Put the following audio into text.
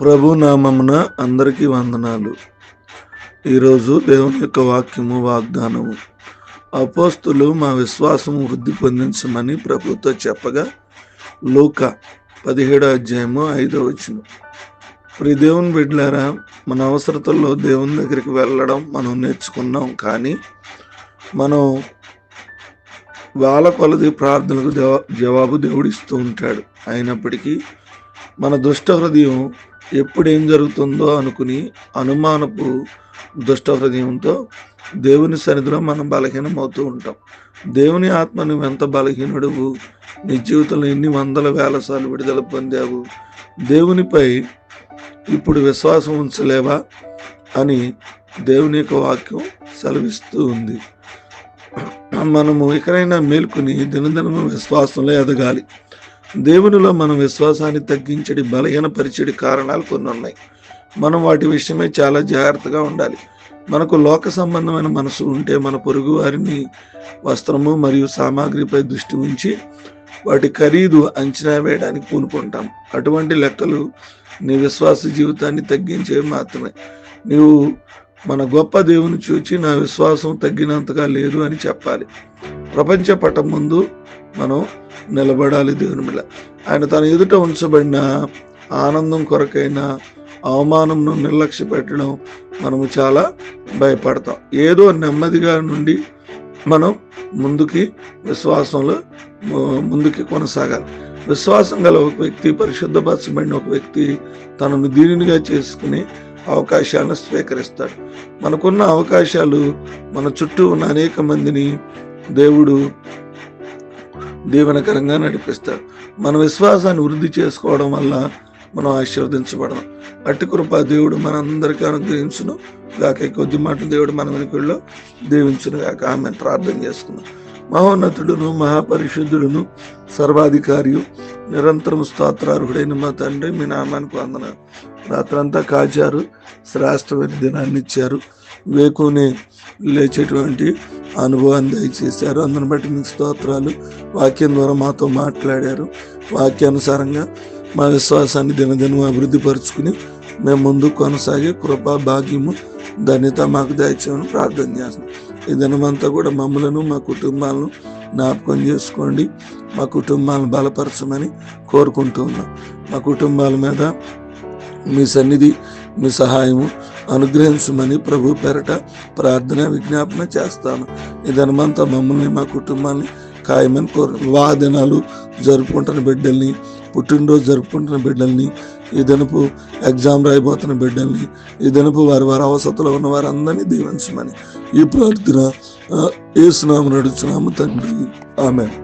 ప్రభు నామమున అందరికీ వందనాలు. ఈరోజు దేవుని యొక్క వాగ్దానము. అపోస్తులు మా విశ్వాసము వృద్ధి పొందించమని ప్రభుతో చెప్పగా, లూకా 17:5. ప్రియ దేవుని బిడ్డలారా, మన అవసరతల్లో దేవుని దగ్గరికి వెళ్ళడం మనం నేర్చుకున్నాం. కానీ మనం వాళ్ళ కొలది ప్రార్థనకు జవాబు దేవుడిస్తూ ఉంటాడు. అయినప్పటికీ మన దుష్ట హృదయం ఎప్పుడు ఏం జరుగుతుందో అనుకుని అనుమానపు దుష్ట హృదయంతో దేవుని సన్నిధిలో మనం బలహీనమవుతూ ఉంటాం. దేవుని ఆత్మ నువ్వు ఎంత బలహీనుడువు, నీ జీవితంలో ఎన్ని వందల వేల సార్లు విడుదల పొందావు, దేవునిపై ఇప్పుడు విశ్వాసం ఉంచలేవా అని దేవుని యొక్క వాక్యం సెలవిస్తూ ఉంది. మనము ఎక్కడైనా మేల్కొని దినదినము విశ్వాసంలో ఎదగాలి. దేవునిలో మనం విశ్వాసాన్ని తగ్గించడి బలహీనపరిచడి కారణాలు కొన్ని ఉన్నాయి. మనం వాటి విషయమై చాలా జాగ్రత్తగా ఉండాలి. మనకు లోక సంబంధమైన మనసు ఉంటే మన పొరుగు వారిని వస్త్రము మరియు సామాగ్రిపై దృష్టి ఉంచి వాటి ఖరీదు అంచనా వేయడానికి పూనుకుంటాం. అటువంటి లెక్కలు నీ విశ్వాస జీవితాన్ని తగ్గించేవి మాత్రమే. నీవు మన గొప్ప దేవుని చూచి నా విశ్వాసం తగ్గినంతగా లేదు అని చెప్పాలి. ప్రపంచ పటం ముందు మనం నిలబడాలి. దేవుని మీద ఆయన తన ఎదుట ఉంచబడిన ఆనందం కొరకైన అవమానంను నిర్లక్ష్య పెట్టడం మనము చాలా భయపడతాం. ఏదో నెమ్మదిగా నుండి మనం విశ్వాసంలో ముందుకి కొనసాగాలి. విశ్వాసం గల ఒక వ్యక్తి, పరిశుద్ధపరచబడిన ఒక వ్యక్తి తనను దీనిగా చేసుకుని అవకాశాలను స్వీకరిస్తాడు. మనకున్న అవకాశాలు మన చుట్టూ ఉన్న అనేక మందిని దేవుడు దీవెనకరంగా నడిపిస్తాడు. మన విశ్వాసాన్ని వృద్ధి చేసుకోవడం వల్ల మనం ఆశీర్వదించబడదాం. అట్టి కృప దేవుడు మనందరికీ అనుగ్రహించును గాక. కొద్ది మాటలు దేవుడు మన వెనుకల్లో దీవించును గాక. ఆమె ప్రార్థన చేసుకుందాం. మహోన్నతుడును మహాపరిశుద్ధుడును సర్వాధికారియు నిరంతరం స్తోత్రార్హుడైన మా తండ్రి, మీ నామానికి వందనాలు. రాత్రంతా కాచారు, శ్రేష్టమైన దినాన్ని ఇచ్చారు, వేకునే లేచేటువంటి అనుభవాన్ని దయచేశారు. అందుని బట్టి మీకు స్తోత్రాలు. వాక్యం ద్వారా మాతో మాట్లాడారు. వాక్యానుసారంగా మా విశ్వాసాన్ని దినదినం అభివృద్ధి పరుచుకుని మేము ముందు కొనసాగే కృపా భాగ్యము ధన్యత మాకు దయచేయమని ప్రార్థన చేస్తున్నాం. ఈ దినమంతా కూడా మమ్మలను మా కుటుంబాలను జ్ఞాపకం చేసుకోండి. మా కుటుంబాలను బలపరచమని కోరుకుంటూ ఉన్నాం. మా కుటుంబాల మీద మీ సన్నిధి, మీ సహాయము అనుగ్రహించమని ప్రభు పేరట ప్రార్థన విజ్ఞాపన చేస్తాను. ఈ దినమంతా మమ్మల్ని మా కుటుంబాన్ని ఖాయమని వివాహ దినాలు జరుపుకుంటున్న బిడ్డల్ని, పుట్టినరోజు జరుపుకుంటున్న బిడ్డల్ని, ఈ దినపు ఎగ్జామ్ రాయబోతున్న బిడ్డల్ని, ఈ దినపు వారి అవసరతలో ఉన్న వారందరినీ దీవించమని ఈ ప్రార్థన యేసు నామమున అడుగుచున్నాము తండ్రి. ఆమేన్.